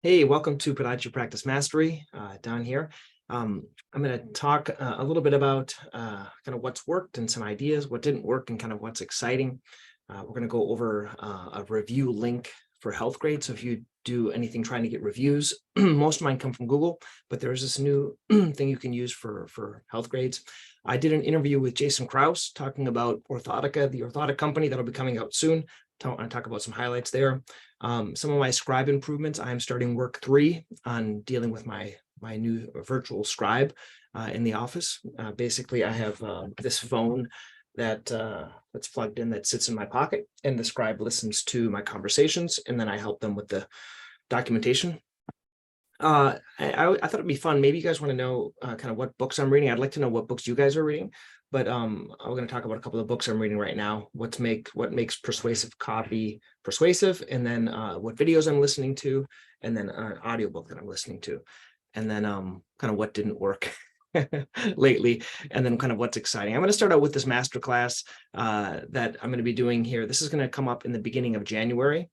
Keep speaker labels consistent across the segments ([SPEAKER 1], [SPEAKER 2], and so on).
[SPEAKER 1] Hey, welcome to Podiatry Practice Mastery, Don here. I'm going to talk a little bit about kind of what's worked and some ideas, what didn't work, and kind of what's exciting. We're going to go over a review link for health grades. So if you do anything trying to get reviews, most of mine come from Google, but there's this new thing you can use for health grades. I did an interview with Jason Kraus talking about Orthotica, the orthotic company that'll be coming out soon. I want to talk about some highlights there. Some of my Scribe improvements. I'm starting work 3 on dealing with my new virtual Scribe in the office. Basically, I have this phone that's plugged in that sits in my pocket, and the Scribe listens to my conversations, and then I help them with the documentation. I thought it'd be fun. Maybe you guys want to know kind of what books I'm reading. I'd like to know what books you guys are reading. But I'm going to talk about a couple of books I'm reading right now. What makes persuasive copy persuasive, and then what videos I'm listening to, and then an audiobook that I'm listening to, and then kind of what didn't work lately, and then kind of what's exciting. I'm going to start out with this masterclass that I'm going to be doing here. This is going to come up in the beginning of January.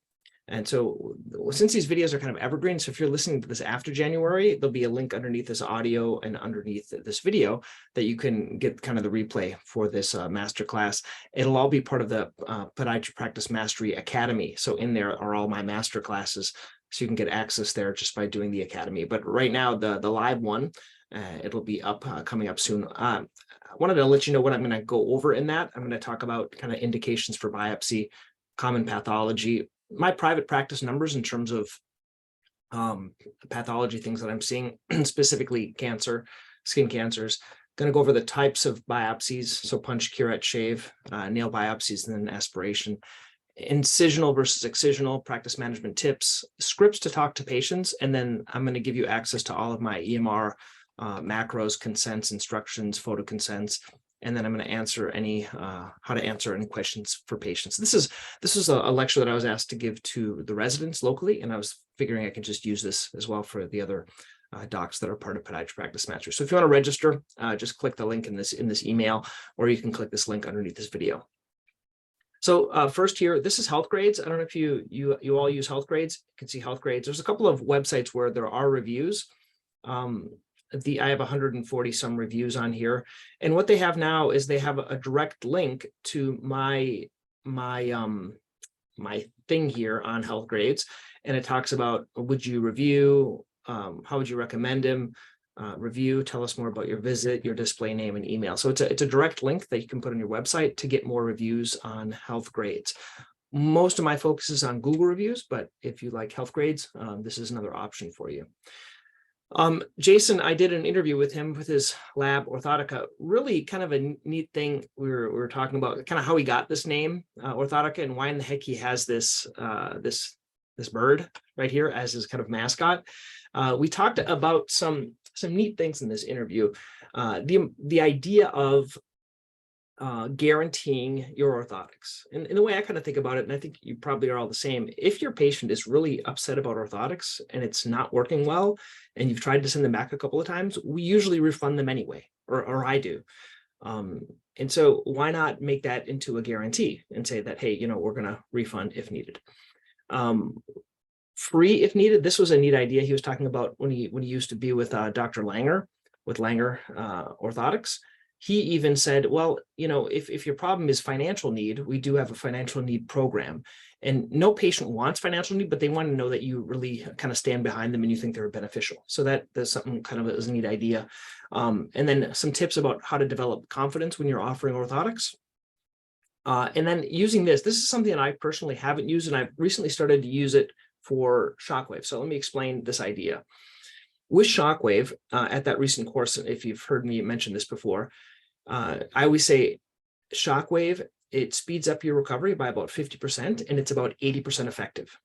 [SPEAKER 1] And so since these videos are kind of evergreen, so if you're listening to this after January, there'll be a link underneath this audio and underneath this video that you can get kind of the replay for this masterclass. It'll all be part of the Podiatry Practice Mastery Academy. So in there are all my master classes, so you can get access there just by doing the Academy. But right now, the live one, it'll be up coming up soon. I wanted to let you know what I'm going to go over in that. I'm going to talk about kind of indications for biopsy, common pathology, my private practice numbers in terms of pathology, things that I'm seeing, specifically cancer, skin cancers. Going to go over the types of biopsies, so punch, curette, shave, nail biopsies, and then aspiration, incisional versus excisional, practice management tips, scripts to talk to patients, and then I'm going to give you access to all of my EMR macros, consents, instructions, photo consents. And then I'm going to answer how to answer any questions for patients. This is a lecture that I was asked to give to the residents locally, and I was figuring I can just use this as well for the other docs that are part of Podiatry Practice Mastery. So if you want to register, just click the link in this email, or you can click this link underneath this video. So first here, this is health grades. I don't know if you all use health grades. You can see health grades. There's a couple of websites where there are reviews. I have 140 some reviews on here, and what they have now is they have a direct link to my thing here on health grades, and it talks about would you review, how would you recommend him, review, tell us more about your visit, your display name and email. So it's a direct link that you can put on your website to get more reviews on health grades. Most of my focus is on Google reviews, but if you like health grades, this is another option for you. Jason, I did an interview with him with his lab, Orthotica. Really kind of a neat thing. We were talking about kind of how he got this name, Orthotica, and why in the heck he has this bird right here as his kind of mascot. We talked about some neat things in this interview. The idea of guaranteeing your orthotics. And the way I kind of think about it, and I think you probably are all the same, if your patient is really upset about orthotics and it's not working well, and you've tried to send them back a couple of times, we usually refund them anyway, or I do. And so why not make that into a guarantee and say that, hey, we're going to refund if needed. Free if needed. This was a neat idea he was talking about when he used to be with Dr. Langer, with Langer Orthotics. He even said, well, if your problem is financial need, we do have a financial need program. And no patient wants financial need, but they want to know that you really kind of stand behind them and you think they're beneficial. So that's something kind of is a neat idea. And then some tips about how to develop confidence when you're offering orthotics. And then using this is something that I personally haven't used, and I've recently started to use it for Shockwave. So let me explain this idea. With Shockwave, at that recent course, if you've heard me mention this before, I always say Shockwave, it speeds up your recovery by about 50%, and it's about 80% effective.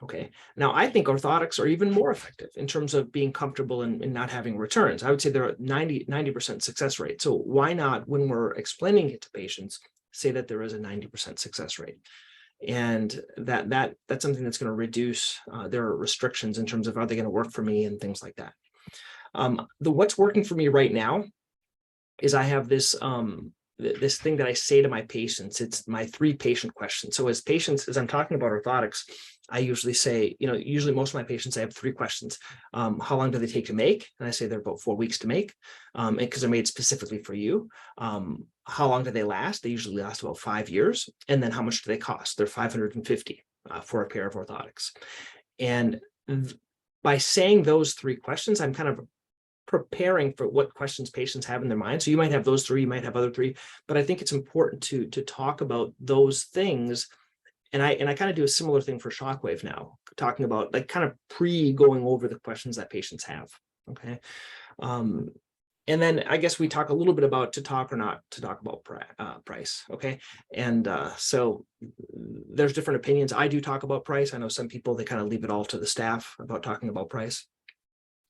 [SPEAKER 1] Okay. Now, I think orthotics are even more effective in terms of being comfortable and not having returns. I would say they're at 90% success rate. So why not, when we're explaining it to patients, say that there is a 90% success rate? And that's something that's going to reduce their restrictions in terms of are they going to work for me and things like that. What's working for me right now is I have this this thing that I say to my patients. It's my 3 patient questions. So as I'm talking about orthotics, I usually say, usually most of my patients, I have 3 questions. How long do they take to make? And I say they're about 4 weeks to make, because they're made specifically for you. How long do they last? They usually last about 5 years. And then how much do they cost? They're $550 for a pair of orthotics. And by saying those 3 questions, I'm kind of preparing for what questions patients have in their mind. So you might have those 3, you might have other 3, but I think it's important to talk about those things. And I kind of do a similar thing for Shockwave now, talking about like kind of going over the questions that patients have. Okay. And then I guess we talk a little bit about to talk or not to talk about price. Okay. And so there's different opinions. I do talk about price. I know some people, they kind of leave it all to the staff about talking about price.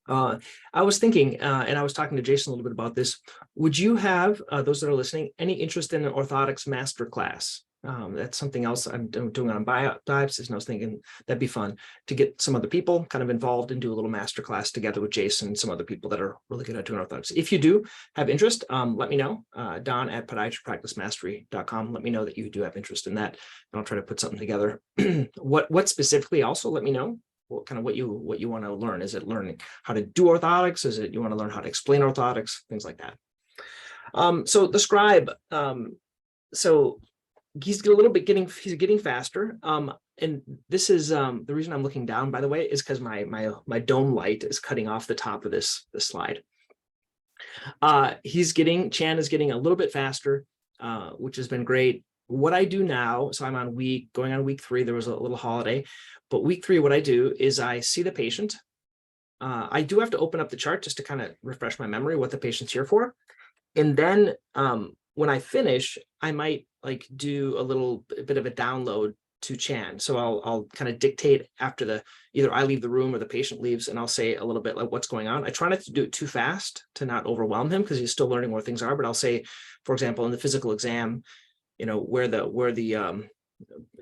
[SPEAKER 1] I was thinking, and I was talking to Jason a little bit about this. Would you have, those that are listening, any interest in an Orthotics Masterclass? That's something else I'm doing on Biopsy, and I was thinking that'd be fun to get some other people kind of involved and do a little masterclass together with Jason and some other people that are really good at doing orthotics. If you do have interest, let me know. Don at podiatrypracticemastery.com. Let me know that you do have interest in that, and I'll try to put something together. What specifically? Also, let me know. What you want to learn. Is it learning how to do orthotics? Is it you want to learn how to explain orthotics? Things like that. So the Scribe, so he's getting faster. And this is the reason I'm looking down, by the way, is because my dome light is cutting off the top of this slide. Chan is getting a little bit faster, which has been great. What I do now, so I'm going on week 3, there was a little holiday, but week 3, what I do is I see the patient. I do have to open up the chart just to kind of refresh my memory, what the patient's here for. And then when I finish, I might like do a little bit of a download to Chan. So I'll kind of dictate after either I leave the room or the patient leaves, and I'll say a little bit like what's going on. I try not to do it too fast to not overwhelm him because he's still learning where things are. But I'll say, for example, in the physical exam, where the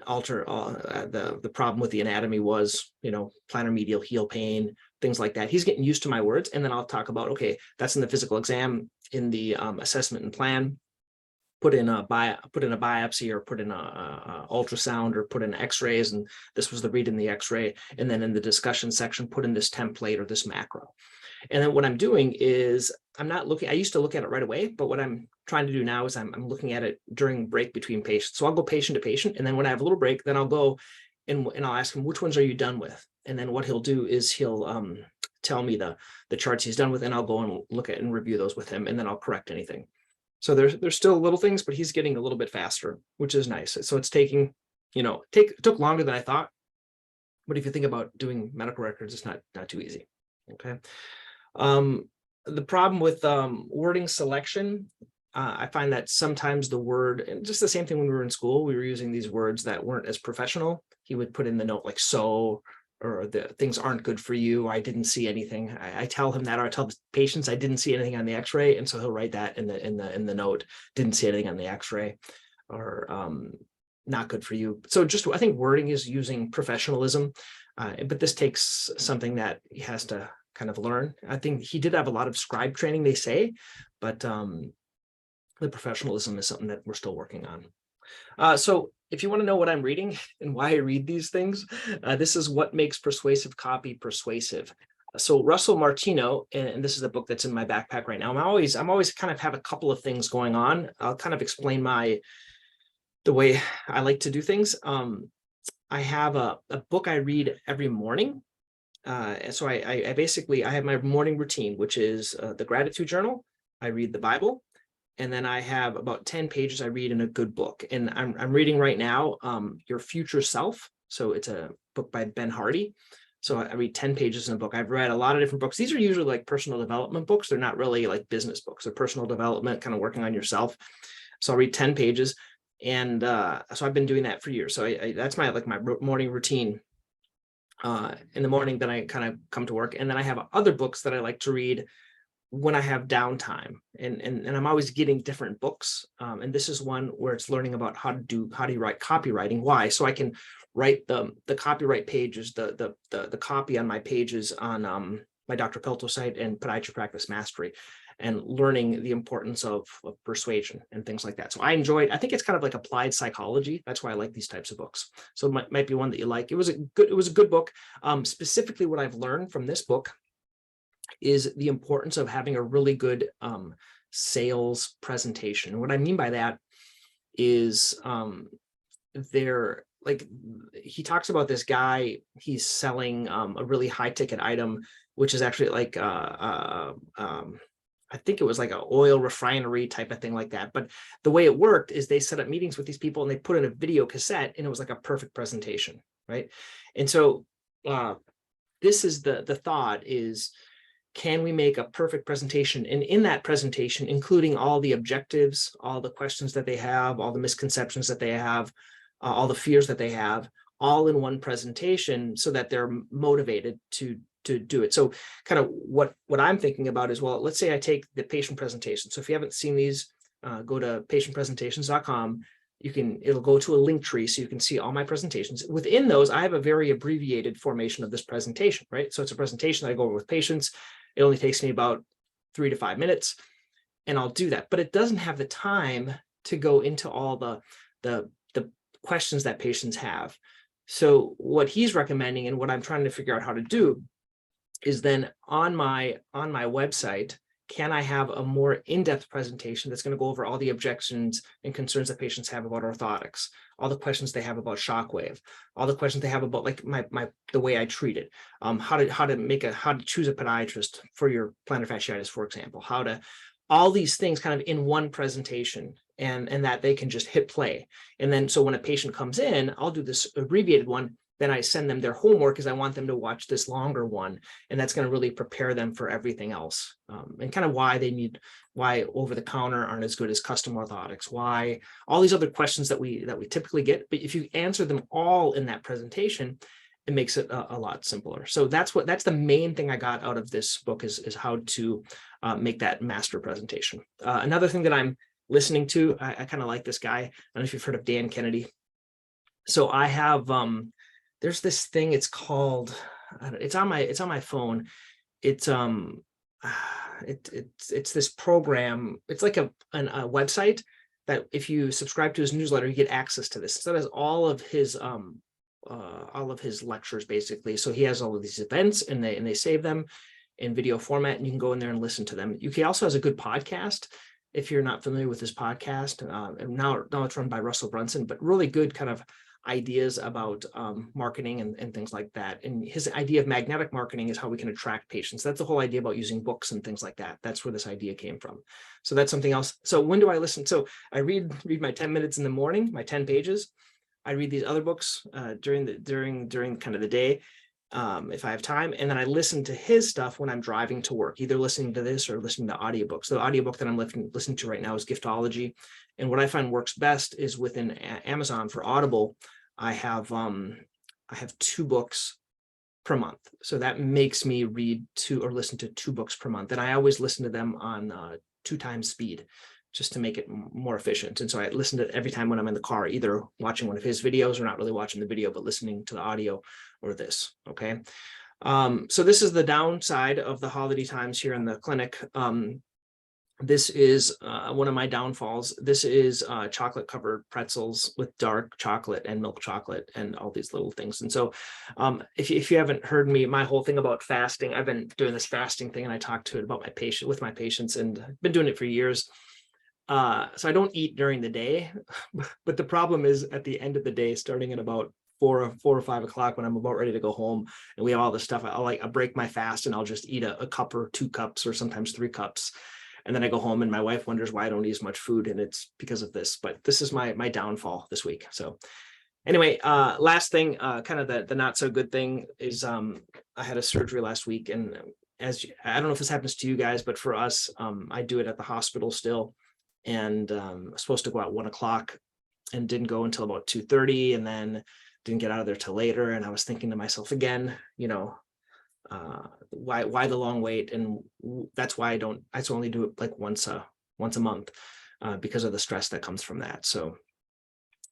[SPEAKER 1] the problem with the anatomy was, plantar medial heel pain, things like that. He's getting used to my words, and then I'll talk about, okay, that's in the physical exam. In the assessment and plan, put in a biopsy, or put in a ultrasound, or put in X-rays, and this was the read in the X-ray. And then in the discussion section, put in this template or this macro. And then what I'm doing is I used to look at it right away, but what I'm trying to do now is I'm looking at it during break between patients. So I'll go patient to patient, and then when I have a little break, then I'll go and I'll ask him, which ones are you done with? And then what he'll do is he'll tell me the charts he's done with, and I'll go and look at and review those with him, and then I'll correct anything. So there's still little things, but he's getting a little bit faster, which is nice. So it's taking, it took longer than I thought, but if you think about doing medical records, it's not too easy. Okay. The problem with wording selection, I find that sometimes the word, and just the same thing when we were in school, we were using these words that weren't as professional. He would put in the note like so, or the things aren't good for you. I didn't see anything. I tell him that, or I tell the patients I didn't see anything on the X-ray, and so he'll write that in the note. Didn't see anything on the X-ray, or not good for you. So I think wording is using professionalism, but this takes something that he has to kind of learn. I think he did have a lot of Scribe training, they say, but the professionalism is something that we're still working on. So if you want to know what I'm reading and why I read these things, this is What Makes Persuasive Copy Persuasive. So Russell Martino, and this is the book that's in my backpack right now. I'm always kind of have a couple of things going on. I'll kind of explain the way I like to do things. I have a book I read every morning. So I basically have my morning routine, which is the gratitude journal. I read the Bible, and then I have about 10 pages I read in a good book. And I'm reading right now, Your Future Self. So it's a book by Ben Hardy. So I read 10 pages in a book. I've read a lot of different books. These are usually like personal development books. They're not really like business books. They're personal development, kind of working on yourself. So I'll read 10 pages. And so I've been doing that for years. So that's my morning routine. In the morning, then I kind of come to work, and then I have other books that I like to read when I have downtime, and I'm always getting different books. And this is one where it's learning about how do you write copywriting. Why? So I can write the copyright pages, the copy on my pages on my Dr. Pelto site and Podiatry Practice Mastery. and learning the importance of persuasion and things like that. So I think it's kind of like applied psychology. That's why I like these types of books. So it might be one that you like. It was a good book. Specifically, what I've learned from this book is the importance of having a really good sales presentation. What I mean by that is he talks about this guy, he's selling a really high ticket item, which is actually like I think it was like an oil refinery type of thing like that. But the way it worked is they set up meetings with these people and they put in a video cassette, and it was like a perfect presentation, right? And so this is the thought is, can we make a perfect presentation? And in that presentation, including all the objectives, all the questions that they have, all the misconceptions that they have, all the fears that they have, all in one presentation, so that they're motivated to do it. So kind of what I'm thinking about is, well, let's say I take the patient presentation. So if you haven't seen these, go to patientpresentations.com. It'll go to a link tree so you can see all my presentations. Within those, I have a very abbreviated formation of this presentation, right? So it's a presentation that I go over with patients. It only takes me about 3 to 5 minutes, and I'll do that. But it doesn't have the time to go into all the questions that patients have. So what he's recommending, and what I'm trying to figure out how to do, is then on my website, can I have a more in-depth presentation that's going to go over all the objections and concerns that patients have about orthotics, all the questions they have about shockwave, all the questions they have about like the way I treat it, how to choose a podiatrist for your plantar fasciitis, for example, all these things kind of in one presentation, and that they can just hit play. And then so when a patient comes in, I'll do this abbreviated one. Then I send them their homework because I want them to watch this longer one. And that's going to really prepare them for everything else. And kind of why over-the-counter aren't as good as custom orthotics, why all these other questions that we typically get. But if you answer them all in that presentation, it makes it a lot simpler. So that's the main thing I got out of this book is how to make that master presentation. Another thing that I'm listening to, I kind of like this guy. I don't know if you've heard of Dan Kennedy. So I have, there's this thing, it's called, it's on my phone. It's this program. It's like a website that if you subscribe to his newsletter, you get access to this. So that has all of his lectures basically. So he has all of these events, and they save them in video format, and you can go in there and listen to them. UK also has a good podcast. If you're not familiar with this podcast, and now it's run by Russell Brunson, but really good kind of ideas about marketing and things like that. And his idea of magnetic marketing is how we can attract patients. That's the whole idea about using books and things like that. That's where this idea came from. So that's something else. So when do I listen? So I read my 10 minutes in the morning, my 10 pages. I read these other books during kind of the day, if I have time. And then I listen to his stuff when I'm driving to work, either listening to this or listening to audiobooks. So the audiobook that I'm listening to right now is Giftology. And what I find works best is within Amazon for Audible. I have 2 books per month. So that makes me read 2 or listen to 2 books per month. And I always listen to them on 2 times speed, just to make it more efficient. And so I listen to it every time when I'm in the car, either watching one of his videos or not really watching the video, but listening to the audio or this, okay? So this is the downside of the holiday times here in the clinic. This is one of my downfalls. This is chocolate covered pretzels with dark chocolate and milk chocolate and all these little things. And so if you haven't heard me, my whole thing about fasting, I've been doing this fasting thing, and I talk to it about with my patients, and I've been doing it for years. So I don't eat during the day, but the problem is at the end of the day, starting at about 4 or 5 o'clock, when I'm about ready to go home and we have all this stuff, I'll break my fast and I'll just eat a cup or 2 cups or sometimes 3 cups. And then I go home and my wife wonders why I don't eat as much food, and it's because of this. But this is my downfall this week. So anyway, last thing, kind of the not so good thing is I had a surgery last week, and I don't know if this happens to you guys, but for us, I do it at the hospital still, and I was supposed to go out 1 o'clock and didn't go until about 2:30, and then didn't get out of there till later. And I was thinking to myself again, why the long wait? And that's why I only do it like once a month because of the stress that comes from that. So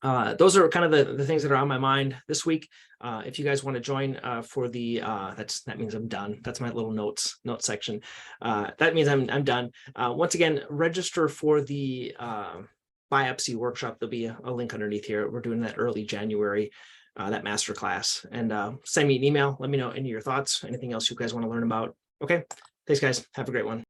[SPEAKER 1] those are kind of the things that are on my mind this week. If you guys want to join for the that means I'm done. That's my little note section. That means I'm done. Once again, register for the biopsy workshop. There'll be a link underneath here. We're doing that early January, that masterclass, and send me an email. Let me know any of your thoughts, anything else you guys want to learn about. Okay, thanks guys. Have a great one.